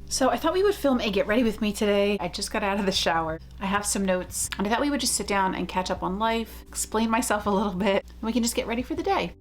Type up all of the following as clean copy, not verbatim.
So I thought we would film a get ready with me today. I just got out of the shower. I have some notes and I thought we would just sit down and catch up on life, explain myself a little bit, and we can just get ready for the day.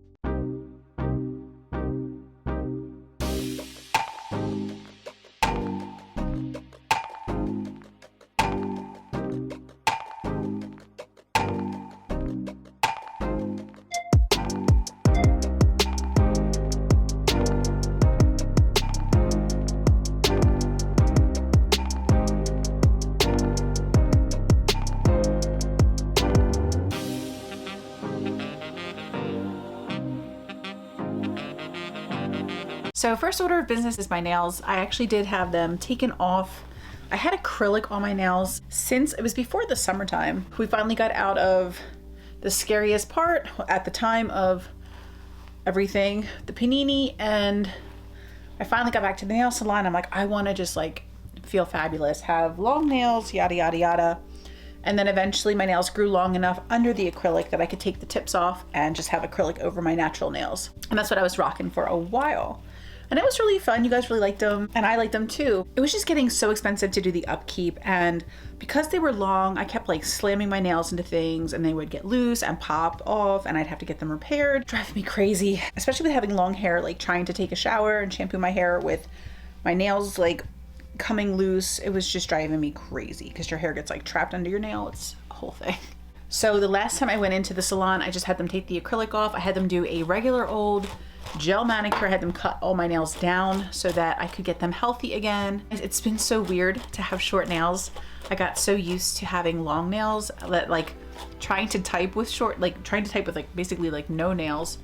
So first order of business is my nails. I actually did have them taken off. I had acrylic on my nails since it was before the summertime. We finally got out of the scariest part at the time of everything, the panini, and I finally got back to the nail salon. I'm like, I want to just like feel fabulous, have long nails, yada, yada, yada. And then eventually my nails grew long enough under the acrylic that I could take the tips off and just have acrylic over my natural nails. And that's what I was rocking for a while. And it was really fun. You guys really liked them and I liked them too. It was just getting so expensive to do the upkeep, and because they were long, I kept like slamming my nails into things and they would get loose and pop off and I'd have to get them repaired. Driving me crazy, especially with having long hair, like trying to take a shower and shampoo my hair with my nails like coming loose. It was just driving me crazy because your hair gets like trapped under your nail. It's a whole thing. So the last time I went into the salon, I just had them take the acrylic off. I had them do a regular old gel manicure. I had them cut all my nails down so that I could get them healthy again. It's been so weird to have short nails. I got so used to having long nails that like trying to type with like basically like no nails.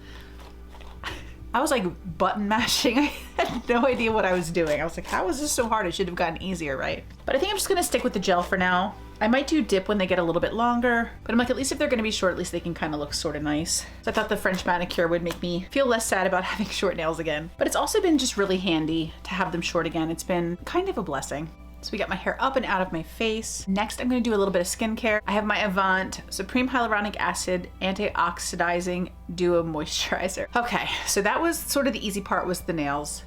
I was like button mashing. I had no idea what I was doing. I was like, how is this so hard? It should have gotten easier, right? But I think I'm just gonna stick with the gel for now. I might do dip when they get a little bit longer, but I'm like, at least if they're gonna be short, at least they can kind of look sort of nice. So I thought the French manicure would make me feel less sad about having short nails again. But it's also been just really handy to have them short again. It's been kind of a blessing. So we got my hair up and out of my face. Next, I'm gonna do a little bit of skincare. I have my AVANT Supreme Hyaluronic Acid Anti-Oxidizing Duo Moisturizer. Okay, so that was sort of the easy part, was the nails.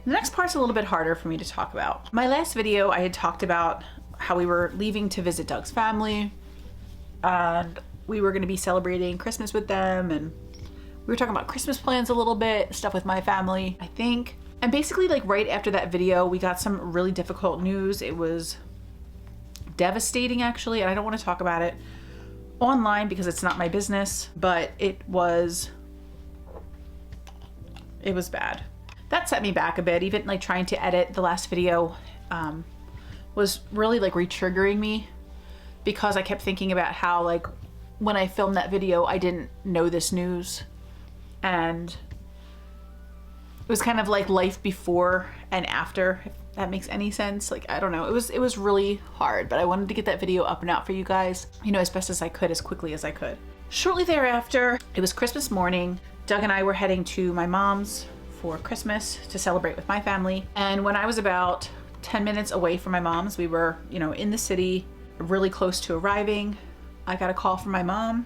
The next part's a little bit harder for me to talk about. My last video, I had talked about how we were leaving to visit Doug's family and we were gonna be celebrating Christmas with them, and we were talking about Christmas plans a little bit, stuff with my family, I think. And basically like right after that video, we got some really difficult news. It was devastating actually, and I don't want to talk about it online because it's not my business, but it was bad. That set me back a bit. Even like trying to edit the last video was really like re-triggering me, because I kept thinking about how like when I filmed that video, I didn't know this news, and it was kind of like life before and after, if that makes any sense. Like, I don't know, it was really hard, but I wanted to get that video up and out for you guys, you know, as best as I could, as quickly as I could. Shortly thereafter, it was Christmas morning. Doug and I were heading to my mom's for Christmas to celebrate with my family. And when I was about 10 minutes away from my mom's, we were, you know, in the city, really close to arriving, I got a call from my mom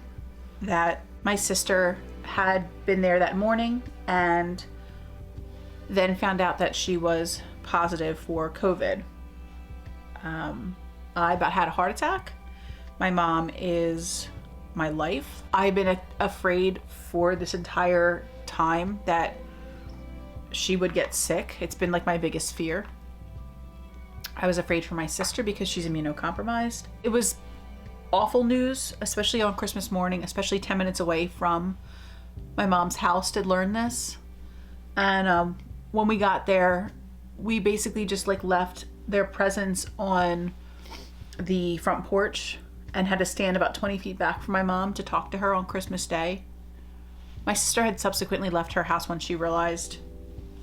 that my sister had been there that morning and then found out that she was positive for COVID. I about had a heart attack. My mom is my life. I've been afraid for this entire time that she would get sick. It's been like my biggest fear. I was afraid for my sister because she's immunocompromised. It was awful news, especially on Christmas morning, especially 10 minutes away from my mom's house to learn this. And when we got there, we basically just like left their presents on the front porch and had to stand about 20 feet back from my mom to talk to her on Christmas Day. My sister had subsequently left her house when she realized,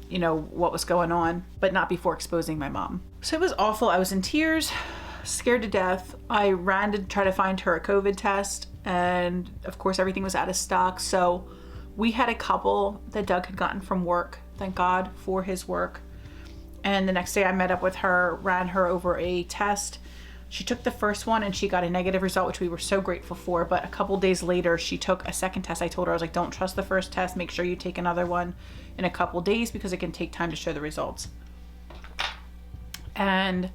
you know, what was going on, but not before exposing my mom. So it was awful. I was in tears, scared to death. I ran to try to find her a COVID test, and of course everything was out of stock. So we had a couple that Doug had gotten from work, thank God for his work. And the next day I met up with her, ran her over a test. She took the first one and she got a negative result, which we were so grateful for. But a couple days later, she took a second test. I told her, I was like, don't trust the first test. Make sure you take another one in a couple days because it can take time to show the results. and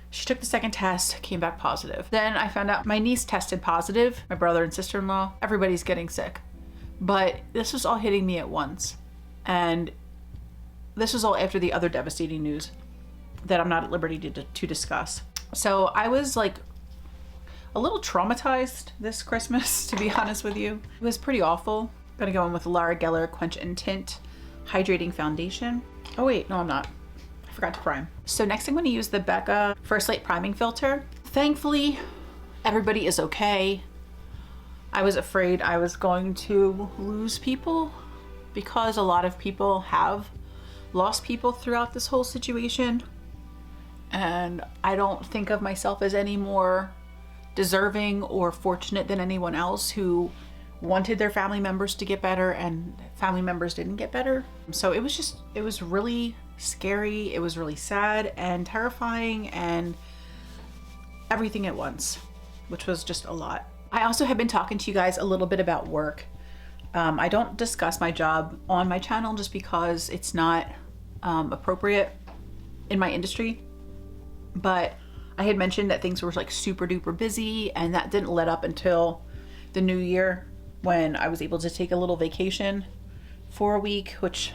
she took the second test, came back positive. Then I found out my niece tested positive, my brother and sister-in-law. Everybody's getting sick. But this was all hitting me at once. And this was all after the other devastating news that I'm not at liberty to discuss. So I was like a little traumatized this Christmas, to be honest with you. It was pretty awful. I'm gonna go in with the Lara Geller Quench and Tint Hydrating Foundation. Oh wait, no I'm not. I forgot to prime. So next I'm gonna use the BECCA First Light Priming Filter. Thankfully, everybody is okay. I was afraid I was going to lose people because a lot of people have lost people throughout this whole situation. And I don't think of myself as any more deserving or fortunate than anyone else who wanted their family members to get better and family members didn't get better. So it was really scary. It was really sad and terrifying and everything at once, which was just a lot. I also have been talking to you guys a little bit about work. I don't discuss my job on my channel just because it's not appropriate in my industry, but I had mentioned that things were like super duper busy, and that didn't let up until the new year when I was able to take a little vacation for a week, which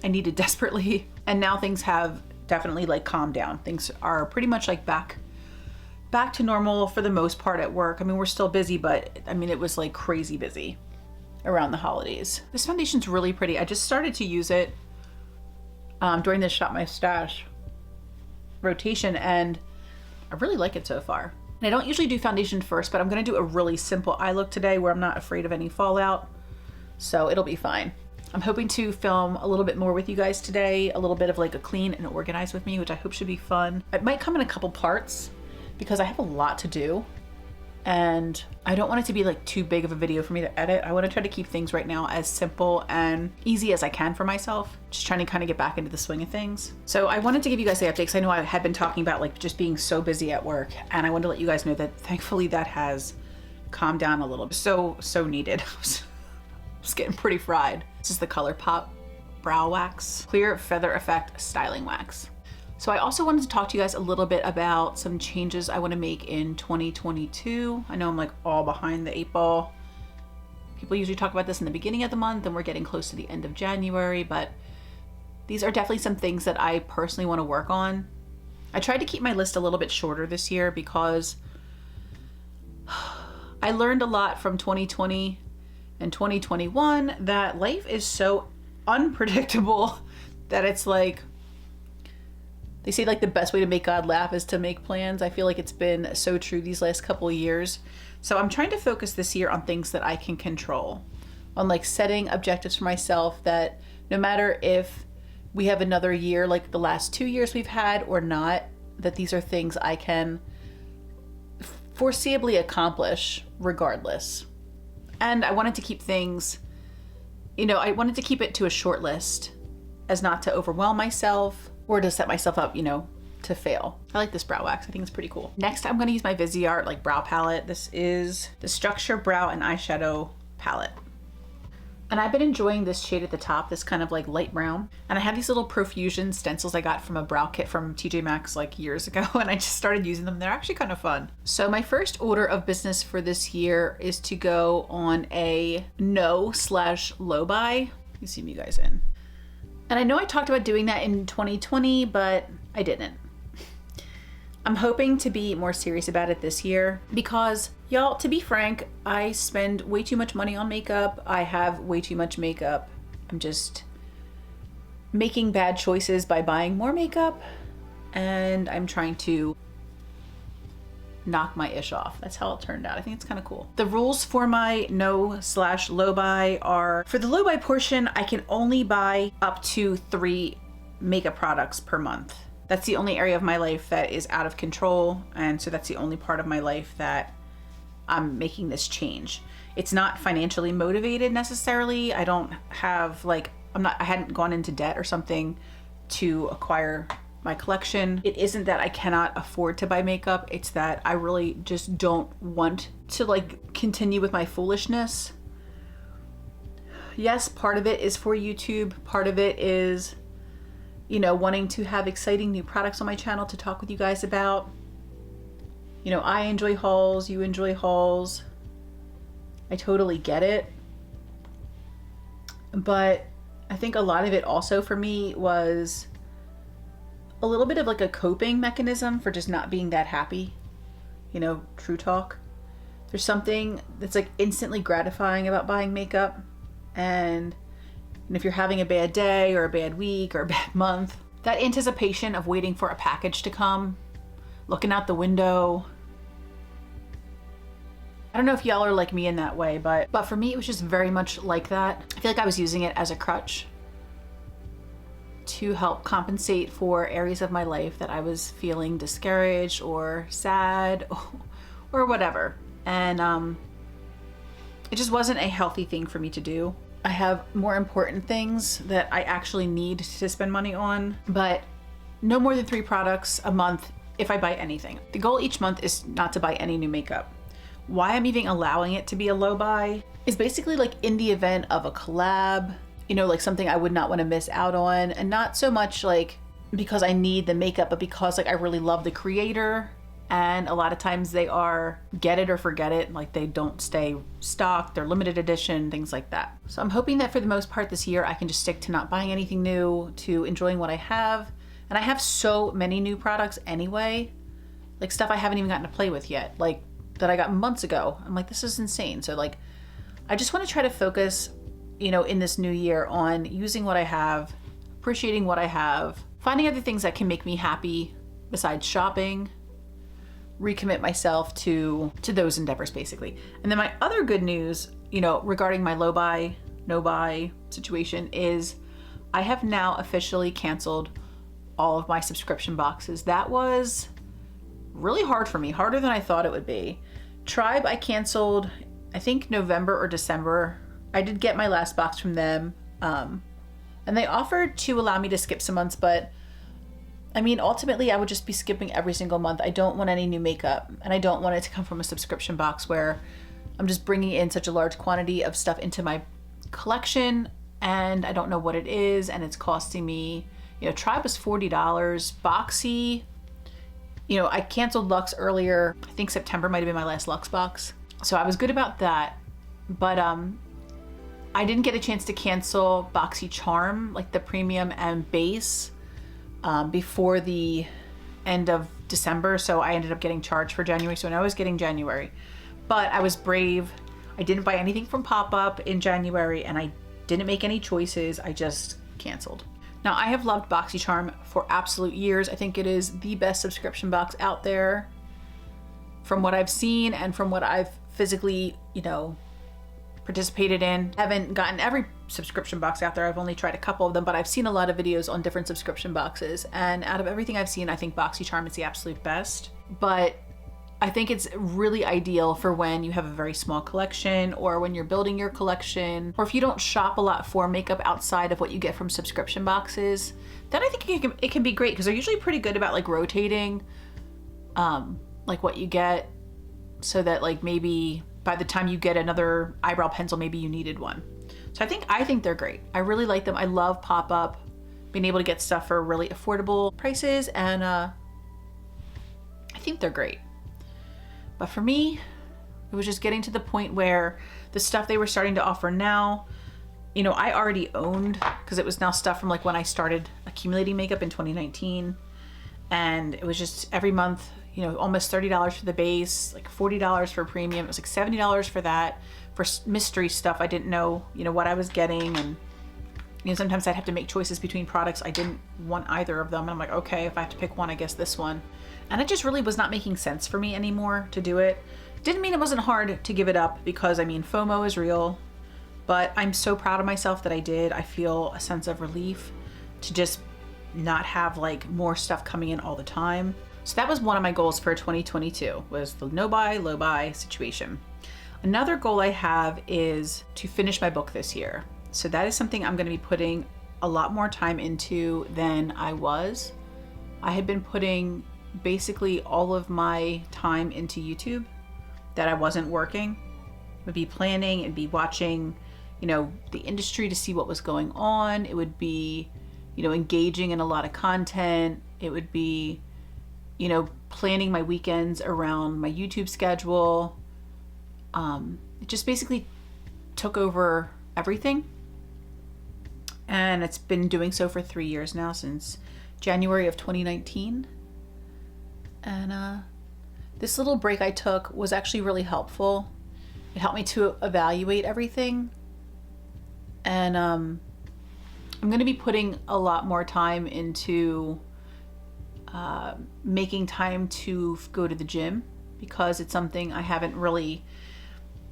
I needed desperately. And now things have definitely like calmed down. Things are pretty much like back to normal for the most part at work. I mean, we're still busy, but I mean, it was like crazy busy around the holidays. This foundation's really pretty. I just started to use it during this Shop My Stash rotation, and I really like it so far. And I don't usually do foundation first, but I'm gonna do a really simple eye look today where I'm not afraid of any fallout, so it'll be fine. I'm hoping to film a little bit more with you guys today, a little bit of like a clean and organize with me, which I hope should be fun. It might come in a couple parts because I have a lot to do, and I don't want it to be like too big of a video for me to edit. I want to try to keep things right now as simple and easy as I can for myself. Just trying to kind of get back into the swing of things. So I wanted to give you guys the updates. I know I had been talking about like just being so busy at work, and I wanted to let you guys know that thankfully that has calmed down a little bit. So needed. I was getting pretty fried. This is the COLOURPOP Brow Wax Clear Feather Effect Styling Wax. So I also wanted to talk to you guys a little bit about some changes I want to make in 2022. I know I'm like all behind the 8 ball. People usually talk about this in the beginning of the month, and we're getting close to the end of January, but these are definitely some things that I personally want to work on. I tried to keep my list a little bit shorter this year because I learned a lot from 2020 and 2021 that life is so unpredictable that it's like, they say like the best way to make God laugh is to make plans. I feel like it's been so true these last couple of years. So I'm trying to focus this year on things that I can control, on like setting objectives for myself that no matter if we have another year like the last 2 years we've had or not, that these are things I can foreseeably accomplish regardless. And I wanted to keep things, you know, I wanted to keep it to a short list as not to overwhelm myself or to set myself up, you know, to fail. I like this brow wax. I think it's pretty cool. Next, I'm gonna use my VISEART like brow palette. This is the Structure Brow and Eyeshadow palette. And I've been enjoying this shade at the top, this kind of like light brown. And I have these little Profusion stencils I got from a brow kit from TJ Maxx like years ago, and I just started using them. They're actually kind of fun. So my first order of business for this year is to go on a no/low buy. You see me guys in. And I know I talked about doing that in 2020, but I didn't. I'm hoping to be more serious about it this year because, y'all, to be frank, I spend way too much money on makeup. I have way too much makeup. I'm just making bad choices by buying more makeup, and I'm trying to knock my ish off. That's how it turned out. I think it's kind of cool. The rules for my no/low buy are, for the low buy portion, I can only buy up to 3 makeup products per month. That's the only area of my life that is out of control, and so that's the only part of my life that I'm making this change. It's not financially motivated necessarily. I don't have like, I hadn't gone into debt or something to acquire my collection. It isn't that I cannot afford to buy makeup. It's that I really just don't want to like continue with my foolishness. Yes, part of it is for YouTube. Part of it is you know, wanting to have exciting new products on my channel to talk with you guys about. You know, I enjoy hauls, you enjoy hauls. I totally get it. But I think a lot of it also for me was a little bit of like a coping mechanism for just not being that happy. You know, true talk. There's something that's like instantly gratifying about buying makeup. And if you're having a bad day or a bad week or a bad month, that anticipation of waiting for a package to come, looking out the window. I don't know if y'all are like me in that way, but for me, it was just very much like that. I feel like I was using it as a crutch to help compensate for areas of my life that I was feeling discouraged or sad or whatever. And it just wasn't a healthy thing for me to do. I have more important things that I actually need to spend money on, but no more than 3 products a month if I buy anything. The goal each month is not to buy any new makeup. Why I'm even allowing it to be a low buy is basically like in the event of a collab, you know, like something I would not want to miss out on, and not so much like because I need the makeup, but because like I really love the creator. And a lot of times they are get it or forget it, like they don't stay stocked, they're limited edition, things like that. So I'm hoping that for the most part this year I can just stick to not buying anything new, to enjoying what I have. And I have so many new products anyway, like stuff I haven't even gotten to play with yet, like that I got months ago. I'm like, this is insane. So like, I just want to try to focus, you know, in this new year on using what I have, appreciating what I have, finding other things that can make me happy besides shopping, recommit myself to those endeavors basically. And then my other good news, you know, regarding my low buy, no buy situation is I have now officially canceled all of my subscription boxes. That was really hard for me, harder than I thought it would be. Tribe, I canceled, I think November or December. I did get my last box from them. And they offered to allow me to skip some months, but I mean, ultimately I would just be skipping every single month. I don't want any new makeup, and I don't want it to come from a subscription box where I'm just bringing in such a large quantity of stuff into my collection and I don't know what it is, and it's costing me, you know, Tribe was $40, Boxy, you know, I canceled Luxe earlier. I think September might've been my last Luxe box. So I was good about that, but I didn't get a chance to cancel Boxy Charm, like the premium and base, before the end of December. So I ended up getting charged for January. So now I was getting January, but I was brave. I didn't buy anything from Pop-Up in January, and I didn't make any choices. I just canceled. Now I have loved Boxy Charm for absolute years. I think it is the best subscription box out there from what I've seen and from what I've physically, you know, participated in. I haven't gotten every subscription box out there. I've only tried a couple of them, but I've seen a lot of videos on different subscription boxes. And out of everything I've seen, I think Boxy Charm is the absolute best. But I think it's really ideal for when you have a very small collection, or when you're building your collection, or if you don't shop a lot for makeup outside of what you get from subscription boxes. Then I think it can be great, because they're usually pretty good about like rotating like what you get, so that like maybe by the time you get another eyebrow pencil, maybe you needed one. So I think they're great. I really like them. I love Pop-Up, being able to get stuff for really affordable prices, and I think they're great. But for me, it was just getting to the point where the stuff they were starting to offer now, you know, I already owned, because it was now stuff from like when I started accumulating makeup in 2019. And it was just every month, you know, almost $30 for the base, like $40 for premium. It was like $70 for that. For mystery stuff, I didn't know, you know, what I was getting. And, you know, sometimes I'd have to make choices between products. I didn't want either of them. And I'm like, okay, if I have to pick one, I guess this one. And it just really was not making sense for me anymore to do it. Didn't mean it wasn't hard to give it up, because I mean, FOMO is real, but I'm so proud of myself that I did. I feel a sense of relief to just not have like more stuff coming in all the time. So that was one of my goals for 2022, was the no buy, low buy situation. Another goal I have is to finish my book this year. So that is something I'm going to be putting a lot more time into than I was. I had been putting basically all of my time into YouTube that I wasn't working. I would be planning and be watching, you know, the industry to see what was going on. It would be, you know, engaging in a lot of content. It would be, you know, planning my weekends around my YouTube schedule. It just basically took over everything. And it's been doing so for 3 years now, since January of 2019. And this little break I took was actually really helpful. It helped me to evaluate everything. And I'm going to be putting a lot more time into making time to go to the gym, because it's something I haven't really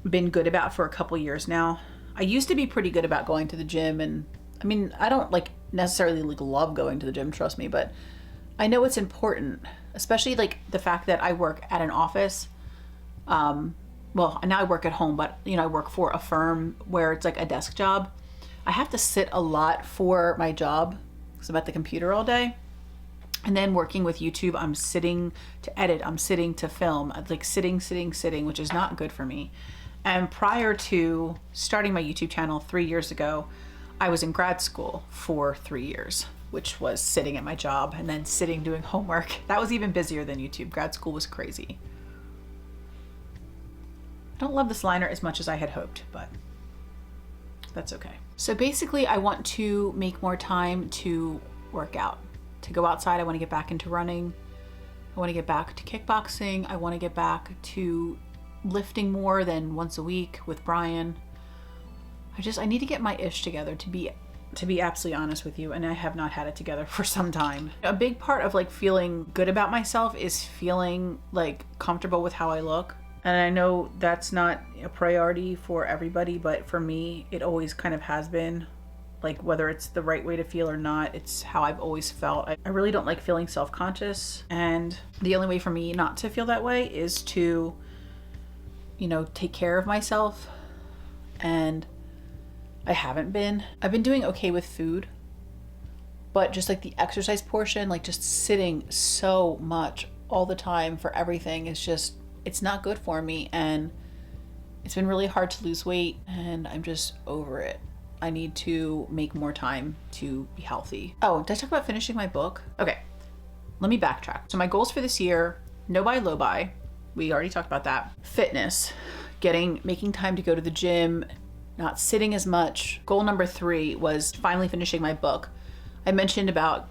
been good about for a couple years now. I used to be pretty good about going to the gym, and I mean, I don't like necessarily like love going to the gym, trust me, but I know it's important, especially like the fact that I work at an office. Well, now I work at home, but you know, I work for a firm where it's like a desk job. I have to sit a lot for my job because I'm at the computer all day. And then working with YouTube, I'm sitting to edit, I'm sitting to film, like sitting, which is not good for me. And prior to starting my YouTube channel 3 years ago, I was in grad school for 3 years, which was sitting at my job and then sitting doing homework. That was even busier than YouTube. Grad school was crazy. I don't love this liner as much as I had hoped, but that's okay. So basically, I want to make more time to work out, to go outside. I want to get back into running. I want to get back to kickboxing. I want to get back to lifting more than once a week with Brian. I need to get my ish together, to be absolutely honest with you, and I have not had it together for some time. A big part of like feeling good about myself is feeling like comfortable with how I look. And I know that's not a priority for everybody, but for me, it always kind of has been. Like, whether it's the right way to feel or not, it's how I've always felt. I really don't like feeling self-conscious, and the only way for me not to feel that way is to, you know, take care of myself. And I haven't been. I've been doing okay with food, but just like the exercise portion, like just sitting so much all the time for everything is just, it's not good for me. And it's been really hard to lose weight, and I'm just over it. I need to make more time to be healthy. Oh, did I talk about finishing my book? Okay, let me backtrack. So my goals for this year: no buy, low buy. We already talked about that. Fitness, making time to go to the gym, not sitting as much. Goal number 3 was finally finishing my book. I mentioned about,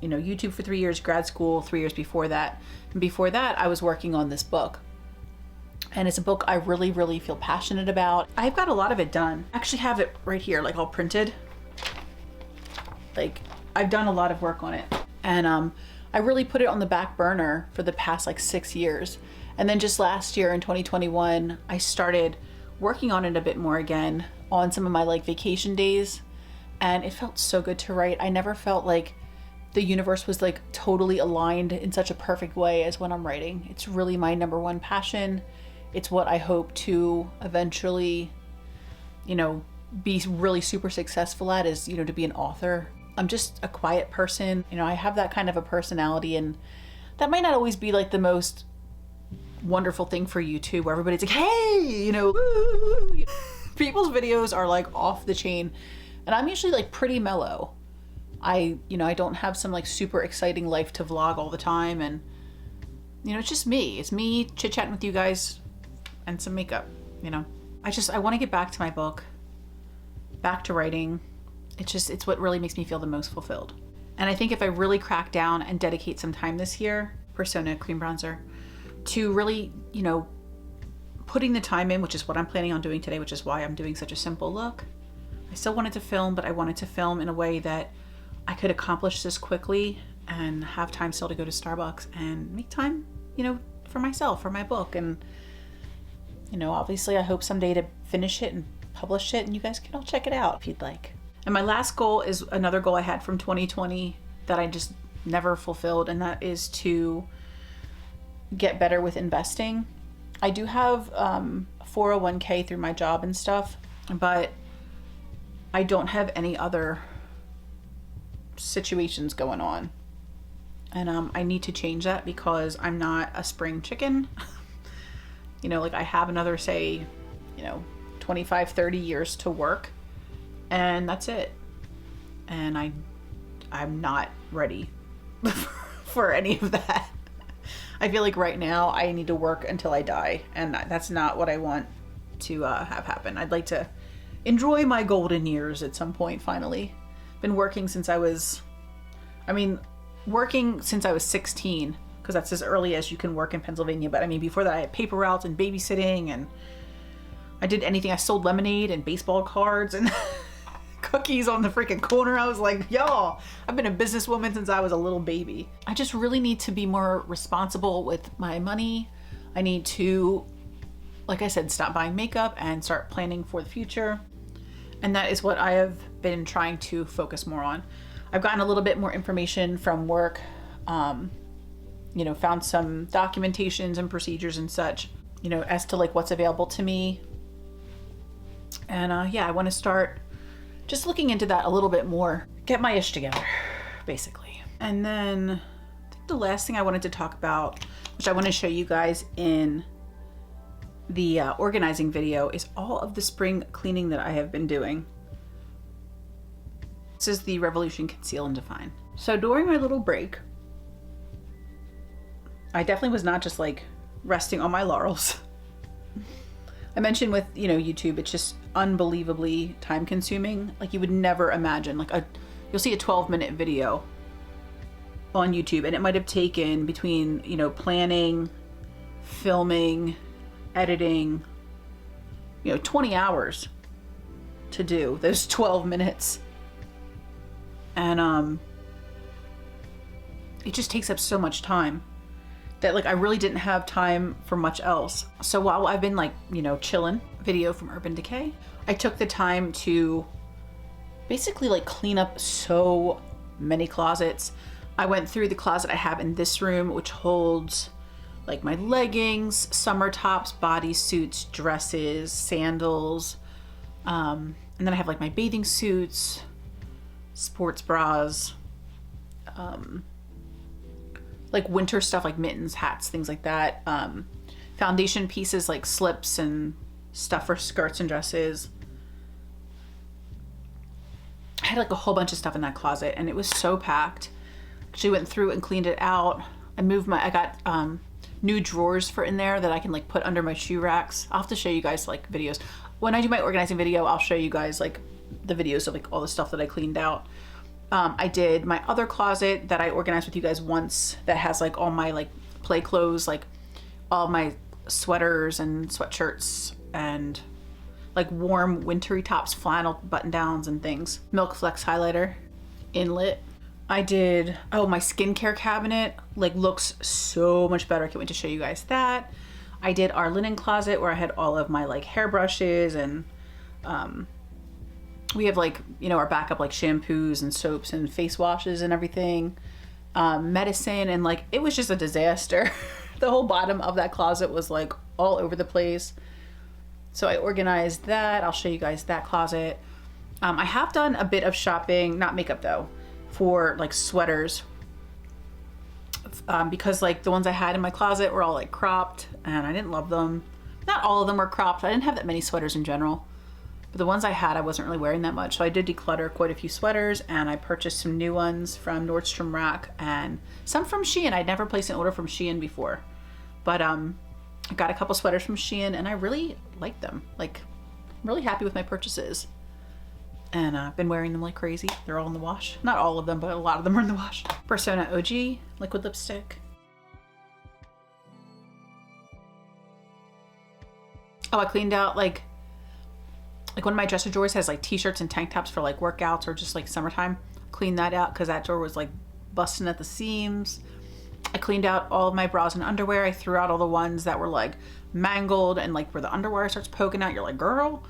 you know, YouTube for 3 years, grad school 3 years before that. And before that, I was working on this book. And it's a book I really, really feel passionate about. I've got a lot of it done. I actually have it right here, like all printed. Like, I've done a lot of work on it. And I really put it on the back burner for the past like 6 years. And then just last year in 2021, I started working on it a bit more again on some of my like vacation days. And it felt so good to write. I never felt like the universe was like totally aligned in such a perfect way as when I'm writing. It's really my number one passion. It's what I hope to eventually, you know, be really super successful at, is, you know, to be an author. I'm just a quiet person. You know, I have that kind of a personality, and that might not always be like the most wonderful thing for YouTube, where everybody's like, hey, you know, woo. People's videos are like off the chain, and I'm usually like pretty mellow. I don't have some like super exciting life to vlog all the time, and you know, it's just me. It's me chit-chatting with you guys and some makeup, you know. I want to get back to my book, back to writing. It's what really makes me feel the most fulfilled. And I think if I really crack down and dedicate some time this year, Persona cream bronzer, to really, you know, putting the time in, which is what I'm planning on doing today, which is why I'm doing such a simple look. I still wanted to film, but I wanted to film in a way that I could accomplish this quickly and have time still to go to Starbucks and make time, you know, for myself, for my book. And, you know, obviously I hope someday to finish it and publish it, and you guys can all check it out if you'd like. And my last goal is another goal I had from 2020 that I just never fulfilled, and that is to get better with investing. I do have 401k through my job and stuff, but I don't have any other situations going on. And I need to change that because I'm not a spring chicken. You know, like I have another, say, you know, 25, 30 years to work, and that's it. And I I'm not ready for any of that. I feel like right now I need to work until I die, and that's not what I want to have happen. I'd like to enjoy my golden years at some point finally. Been working since I was, working since I was 16, because that's as early as you can work in Pennsylvania. But I mean, before that I had paper routes and babysitting, and I did anything. I sold lemonade and baseball cards and cookies on the freaking corner. I was like, y'all, I've been a businesswoman since I was a little baby. I just really need to be more responsible with my money. I need to, like I said, stop buying makeup and start planning for the future. And that is what I have been trying to focus more on. I've gotten a little bit more information from work, you know, found some documentations and procedures and such, you know, as to like what's available to me. And yeah, I want to start just looking into that a little bit more, get my ish together, basically. And then I think the last thing I wanted to talk about, which I want to show you guys in the organizing video, is all of the spring cleaning that I have been doing. This is the Revolution Conceal and Define. So during my little break, I definitely was not just like resting on my laurels. I mentioned with, you know, YouTube, it's just unbelievably time consuming. Like you would never imagine, like you'll see a 12-minute video on YouTube and it might have taken between, you know, planning, filming, editing, you know, 20 hours to do those 12 minutes. And it just takes up so much time that like I really didn't have time for much else. So while I've been like, you know, chilling, video from Urban Decay, I took the time to basically like clean up so many closets. I went through the closet I have in this room, which holds like my leggings, summer tops, bodysuits, dresses, sandals. And then I have like my bathing suits, sports bras, like winter stuff like mittens, hats, things like that. Foundation pieces like slips and stuff for skirts and dresses. I had like a whole bunch of stuff in that closet and it was so packed. Actually went through and cleaned it out. I got new drawers for in there that I can like put under my shoe racks. I'll have to show you guys like videos. When I do my organizing video, I'll show you guys like the videos of like all the stuff that I cleaned out. I did my other closet that I organized with you guys once that has like all my like play clothes, like all my sweaters and sweatshirts and like warm wintry tops, flannel button downs and things. Milk Flex highlighter, inlet. I did, oh, my skincare cabinet like looks so much better. I can't wait to show you guys that. I did our linen closet where I had all of my like hairbrushes and we have like, you know, our backup like shampoos and soaps and face washes and everything, medicine, and like it was just a disaster. The whole bottom of that closet was like all over the place. So I organized that. I'll show you guys that closet. I have done a bit of shopping, not makeup though, for like sweaters, because like the ones I had in my closet were all like cropped and I didn't love them. Not all of them were cropped. I didn't have that many sweaters in general. But the ones I had, I wasn't really wearing that much. So I did declutter quite a few sweaters and I purchased some new ones from Nordstrom Rack and some from Shein. I'd never placed an order from Shein before. But I got a couple sweaters from Shein and I really liked them. Like, I'm really happy with my purchases. And I've been wearing them like crazy. They're all in the wash. Not all of them, but a lot of them are in the wash. Persona OG liquid lipstick. Oh, I cleaned out like one of my dresser drawers has like t-shirts and tank tops for like workouts or just like summertime. Cleaned that out because that drawer was like busting at the seams. I cleaned out all of my bras and underwear. I threw out all the ones that were like mangled and like where the underwear starts poking out. You're like, girl,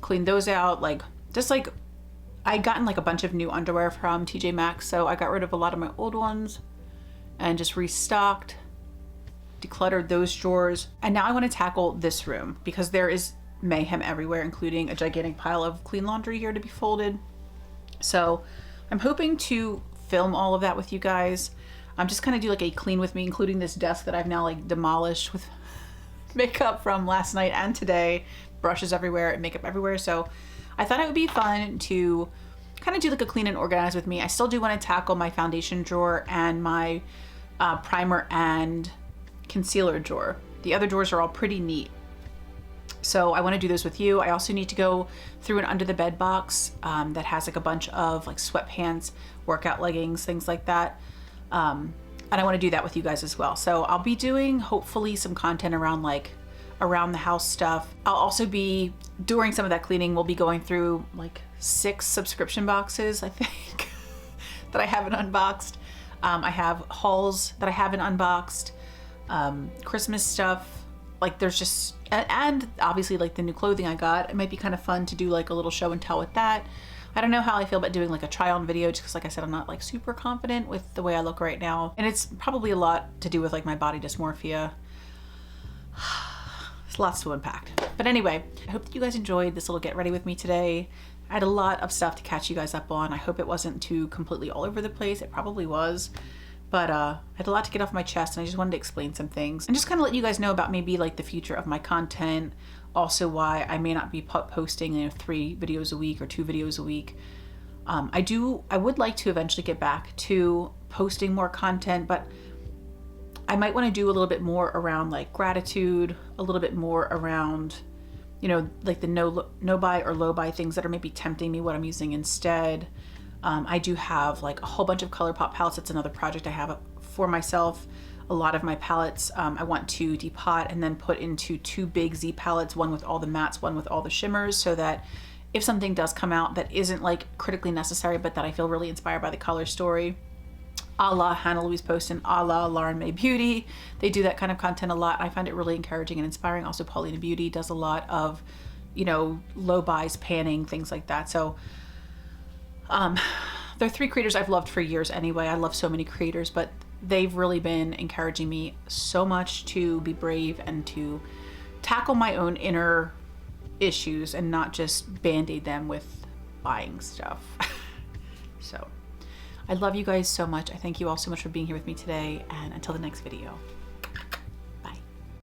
clean those out. Like just like I'd gotten like a bunch of new underwear from TJ Maxx, so I got rid of a lot of my old ones and just restocked, decluttered those drawers. And now I want to tackle this room because there is mayhem everywhere, including a gigantic pile of clean laundry here to be folded. So I'm hoping to film all of that with you guys. I'm just gonna do like a clean with me, including this desk that I've now like demolished with makeup from last night and today, brushes everywhere and makeup everywhere. So I thought it would be fun to kind of do like a clean and organize with me. I still do want to tackle my foundation drawer and my primer and concealer drawer. The other drawers are all pretty neat. So I want to do this with you. I also need to go through an under the bed box that has like a bunch of like sweatpants, workout leggings, things like that. And I want to do that with you guys as well. So I'll be doing hopefully some content around like around the house stuff. I'll also be, during some of that cleaning, we'll be going through like 6 subscription boxes, I think, that I haven't unboxed. I have hauls that I haven't unboxed, Christmas stuff. Like there's just, and obviously like the new clothing I got. It might be kind of fun to do like a little show and tell with that. I don't know how I feel about doing like a try on video, just because like I said, I'm not like super confident with the way I look right now. And it's probably a lot to do with like my body dysmorphia. There's lots to unpack. But anyway, I hope that you guys enjoyed this little get ready with me today. I had a lot of stuff to catch you guys up on. I hope it wasn't too completely all over the place. It probably was. But I had a lot to get off my chest, and I just wanted to explain some things and just kind of let you guys know about maybe like the future of my content. Also why I may not be posting 3 videos a week or 2 videos a week. I would like to eventually get back to posting more content, but I might want to do a little bit more around like gratitude, a little bit more around, you know, like the no buy or low buy things that are maybe tempting me, what I'm using instead. I do have like a whole bunch of ColourPop palettes. It's another project I have for myself. A lot of my palettes I want to depot and then put into 2 big Z palettes, one with all the mattes, one with all the shimmers, so that if something does come out that isn't like critically necessary, but that I feel really inspired by the color story, a la Hannah Louise Poston, a la Lauren May Beauty, they do that kind of content a lot. I find it really encouraging and inspiring. Also Paulina Beauty does a lot of, you know, low buys, panning, things like that. So they're 3 creators I've loved for years anyway. I love so many creators, but they've really been encouraging me so much to be brave and to tackle my own inner issues and not just band-aid them with buying stuff. So I love you guys so much. I thank you all so much for being here with me today, and until the next video.